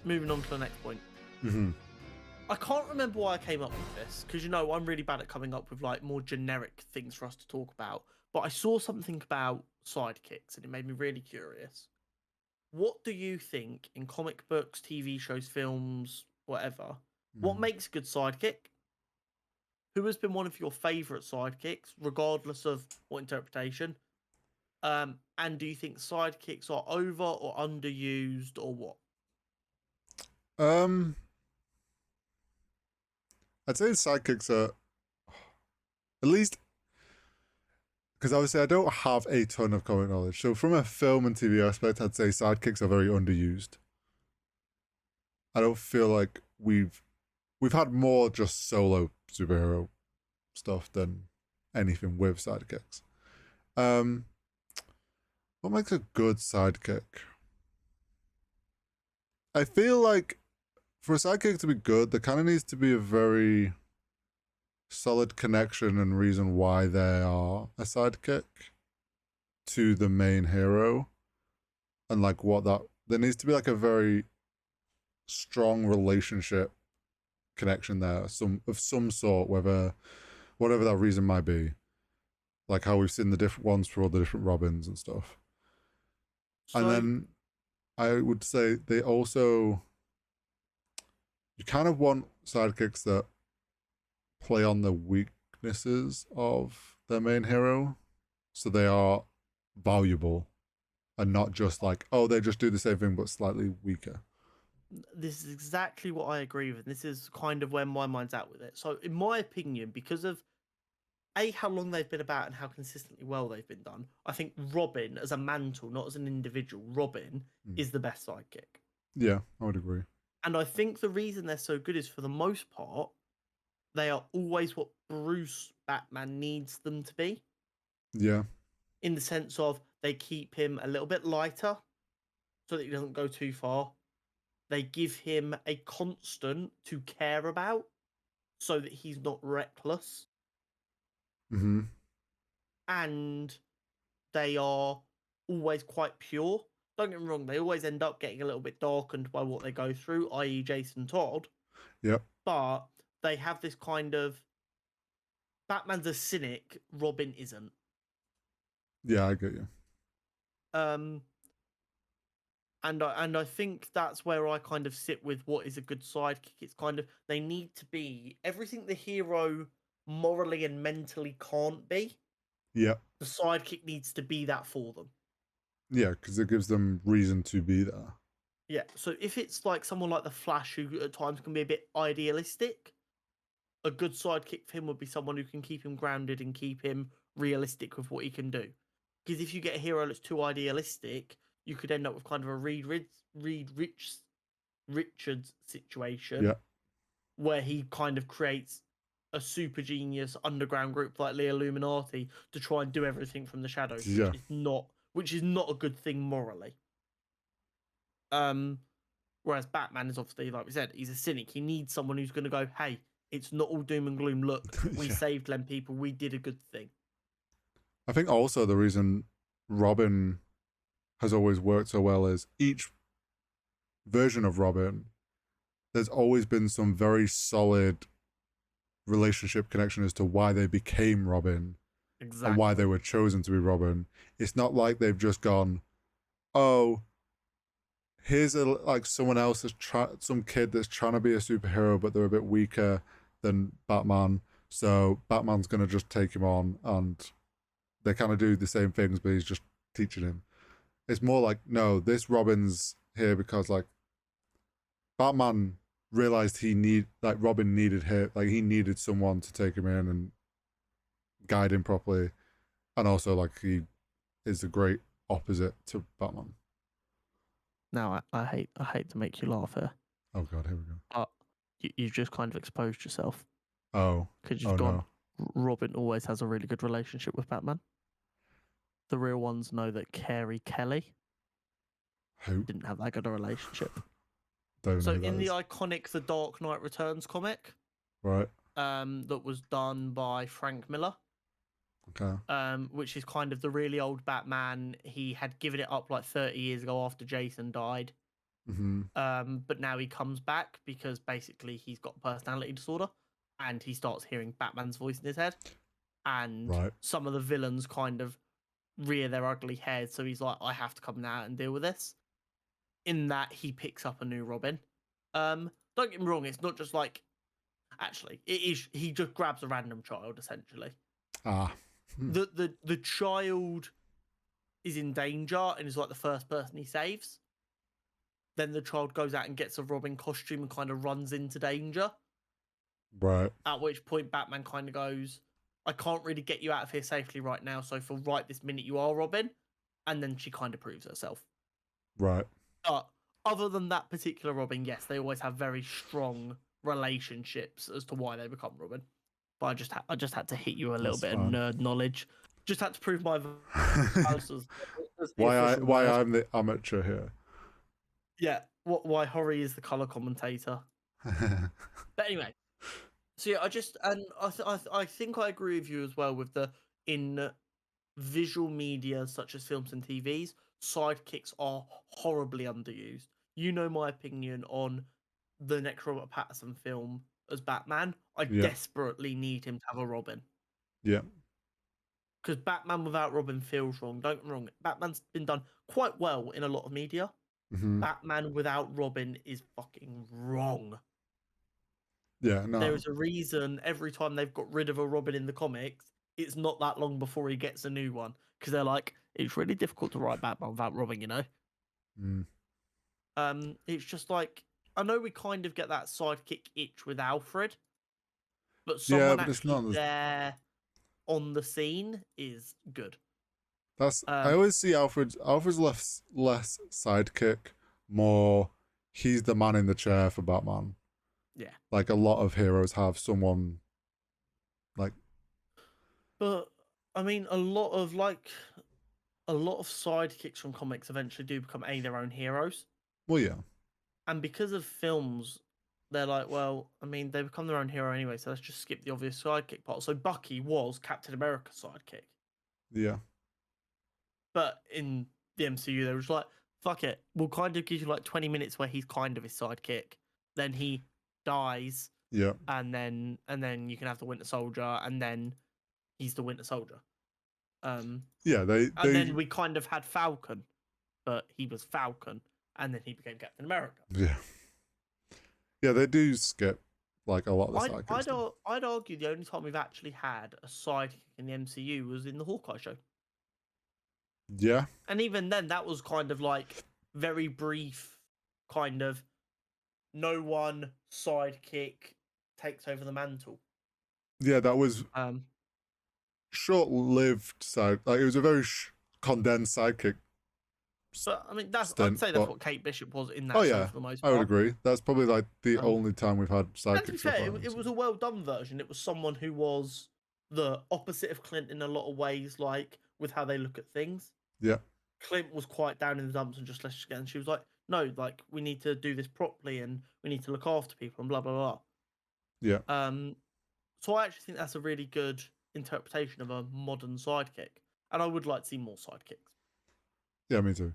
moving on to the next point. Mm-hmm. I can't remember why I came up with this because I'm really bad at coming up with like more generic things for us to talk about. But I saw something about sidekicks and it made me really curious. What do you think in comic books, TV shows, films, whatever? What makes a good sidekick? Who has been one of your favourite sidekicks, regardless of what interpretation? And do you think sidekicks are over or underused or what? I'd say sidekicks are at least because obviously I don't have a ton of comic knowledge. So from a film and TV aspect, I'd say sidekicks are very underused. I don't feel like we've had more just solo superhero stuff than anything with sidekicks. What makes a good sidekick? I feel like for a sidekick to be good, there kind of needs to be a very solid connection and reason why they are a sidekick to the main hero, and like what that there needs to be like a very strong relationship connection there, some sort, whatever that reason might be, like how we've seen the different ones for all the different Robins and stuff. And then I would say they also, you kind of want sidekicks that play on the weaknesses of their main hero, so they are valuable and not just like, oh, they just do the same thing but slightly weaker. This is exactly what I agree with. This is kind of where my mind's at with it. So, in my opinion, because of how long they've been about and how consistently well they've been done, I think Robin as a mantle, not as an individual, Robin is the best sidekick. Yeah, I would agree. And I think the reason they're so good is, for the most part, they are always what Bruce Batman needs them to be. Yeah. In the sense of they keep him a little bit lighter so that he doesn't go too far. They give him a constant to care about so that he's not reckless. Mm-hmm. And they are always quite pure. Don't get me wrong, they always end up getting a little bit darkened by what they go through, i.e. Jason Todd. Yep. But they have this kind of, Batman's a cynic, Robin isn't. Yeah, I get you. And I think that's where I kind of sit with what is a good sidekick. It's kind of, they need to be everything the hero morally and mentally can't be. Yeah. The sidekick needs to be that for them. Yeah, because it gives them reason to be there. Yeah, so if it's like someone like the Flash, who at times can be a bit idealistic, a good sidekick for him would be someone who can keep him grounded and keep him realistic with what he can do. Because if you get a hero that's too idealistic, you could end up with kind of a Reed Richards situation, where he kind of creates a super genius underground group like the Illuminati to try and do everything from the shadows, which is not a good thing morally. Whereas Batman is obviously, like we said, he's a cynic. He needs someone who's going to go, hey, it's not all doom and gloom. Look, we saved them people. We did a good thing. I think also the reason Robin has always worked so well is each version of Robin, there's always been some very solid relationship connection as to why they became Robin. Exactly. And why they were chosen to be Robin. It's not like they've just gone, oh, here's someone else some kid that's trying to be a superhero, but they're a bit weaker than Batman. So Batman's going to just take him on, and they kind of do the same things, but he's just teaching him. It's more like, no, this Robin's here because like Batman realized Robin needed him, like he needed someone to take him in and guide him properly, and also like he is a great opposite to Batman. Now I hate to make you laugh here. Oh god, here we go. But you've just kind of exposed yourself. Oh, because you've gone. No. Robin always has a really good relationship with Batman. The real ones know that Carey Kelly didn't have that good a relationship. So in the iconic The Dark Knight Returns comic, right, that was done by Frank Miller, which is kind of the really old Batman. He had given it up like 30 years ago after Jason died. But now he comes back because basically he's got personality disorder, and he starts hearing Batman's voice in his head, and Right. some of the villains kind of rear their ugly heads. So he's like, I have to come now and deal with this. In that, he picks up a new Robin. Don't get me wrong, it's not just like, actually, it is. He just grabs a random child essentially. Ah. The child is in danger and is like the first person he saves. Then the child goes out and gets a Robin costume and kind of runs into danger. Right. At which point Batman kind of goes, I can't really get you out of here safely right now, so for right this minute you are Robin. And then she kind of proves herself. Right. But other than that particular Robin, yes, they always have very strong relationships as to why they become Robin. But I just had to hit you a little That's bit fine. of nerd knowledge. Just had to prove my as the why official nerd. I'm the amateur here. Yeah, why Hori is the color commentator. But anyway, so yeah, I think I agree with you as well with the in visual media such as films and TVs, sidekicks are horribly underused. You know my opinion on the next Robert Pattinson film as Batman. I Yeah. desperately need him to have a Robin. Yeah. Because Batman without Robin feels wrong. Don't get me wrong. Batman's been done quite well in a lot of media. Batman without Robin is fucking wrong. Yeah, no. There is a reason every time they've got rid of a Robin in the comics, it's not that long before he gets a new one. Because they're like, it's really difficult to write Batman without Robin, you know? It's just like, I know we kind of get that sidekick itch with Alfred, but someone but it's actually not there on the scene is good. That's I always see Alfred's less sidekick, more he's the man in the chair for Batman. Yeah. Like a lot of heroes have someone like. But I mean, a lot of sidekicks from comics eventually do become their own heroes. Well, yeah. And because of films, they're like, well, I mean, they become their own hero anyway, so let's just skip the obvious sidekick part. So Bucky was Captain America's sidekick. Yeah. But in the MCU, they were just like, fuck it. We'll kind of give you like 20 minutes where he's kind of his sidekick. Then he dies. Yeah. And then you can have the Winter Soldier, and then he's the Winter Soldier. Yeah, and then we kind of had Falcon, but he was Falcon, and then he became Captain America. Yeah. Yeah, they do skip like a lot of the sidekicks. I'd argue the only time we've actually had a sidekick in the MCU was in the Hawkeye show. Yeah. And even then, that was kind of like very brief, kind of no one sidekick takes over the mantle. Yeah, that was short-lived side. Like it was a very condensed sidekick. But I mean, I'd say that's what Kate Bishop was in that show for the most part. I would agree. That's probably like the only time we've had sidekicks. And to be fair, it was a well done version. It was someone who was the opposite of Clint in a lot of ways, like with how they look at things. Yeah. Clint was quite down in the dumps and just let's get. And she was like, no, like we need to do this properly and we need to look after people and blah blah blah. Yeah. So I actually think that's a really good interpretation of a modern sidekick, and I would like to see more sidekicks. Yeah, me too.